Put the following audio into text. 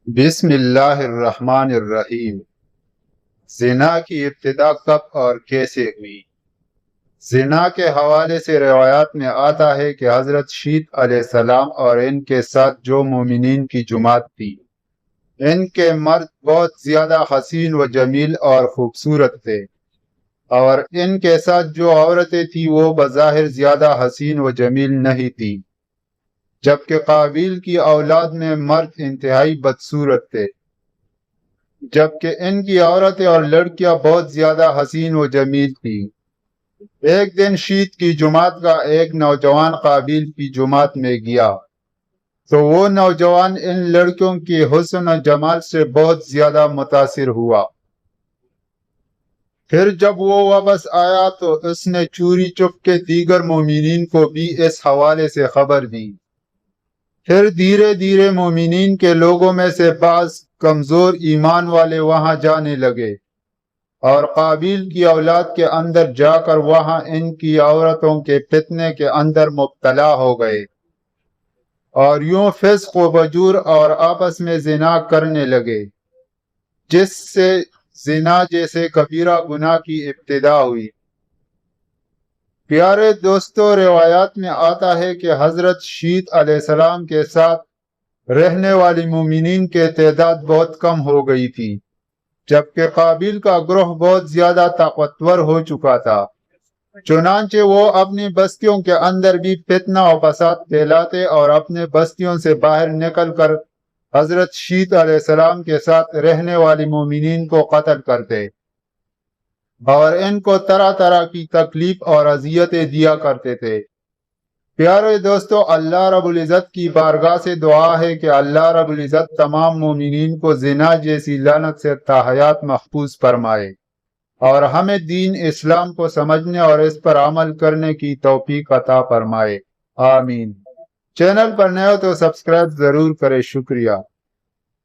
بسم اللہ الرحمن الرحیم۔ زنا کی ابتدا کب اور کیسے ہوئی؟ زنا کے حوالے سے روایات میں آتا ہے کہ حضرت شیط علیہ السلام اور ان کے ساتھ جو مومنین کی جماعت تھی، ان کے مرد بہت زیادہ حسین و جمیل اور خوبصورت تھے، اور ان کے ساتھ جو عورتیں تھیں وہ بظاہر زیادہ حسین و جمیل نہیں تھی، جبکہ قابیل کی اولاد میں مرد انتہائی بدصورت تھے، جبکہ ان کی عورتیں اور لڑکیاں بہت زیادہ حسین و جمیل تھیں۔ ایک دن شیط کی جماعت کا ایک نوجوان قابیل کی جماعت میں گیا تو وہ نوجوان ان لڑکیوں کی حسن و جمال سے بہت زیادہ متاثر ہوا۔ پھر جب وہ واپس آیا تو اس نے چوری چپ کے دیگر مومنین کو بھی اس حوالے سے خبر دی۔ پھر دھیرے دھیرے مومنین کے لوگوں میں سے بعض کمزور ایمان والے وہاں جانے لگے اور قابیل کی اولاد کے اندر جا کر وہاں ان کی عورتوں کے فتنے کے اندر مبتلا ہو گئے اور یوں فسق و فجور اور آپس میں زنا کرنے لگے، جس سے زنا جیسے کبیرہ گناہ کی ابتدا ہوئی۔ پیارے دوستو، روایات میں آتا ہے کہ حضرت شیط علیہ السلام کے ساتھ رہنے والی مومنین کی تعداد بہت کم ہو گئی تھی، جبکہ قابیل کا گروہ بہت زیادہ طاقتور ہو چکا تھا۔ چنانچہ وہ اپنی بستیوں کے اندر بھی فتنہ و فساد پھیلاتے اور اپنے بستیوں سے باہر نکل کر حضرت شیط علیہ السلام کے ساتھ رہنے والی مومنین کو قتل کرتے اور ان کو طرح طرح کی تکلیف اور اذیتیں دیا کرتے تھے۔ پیارے دوستو، اللہ رب العزت کی بارگاہ سے دعا ہے کہ اللہ رب العزت تمام مومنین کو زنا جیسی لعنت سے تا حیات محفوظ فرمائے اور ہمیں دین اسلام کو سمجھنے اور اس پر عمل کرنے کی توفیق عطا فرمائے، آمین۔ چینل پر نئے ہو تو سبسکرائب ضرور کرے، شکریہ۔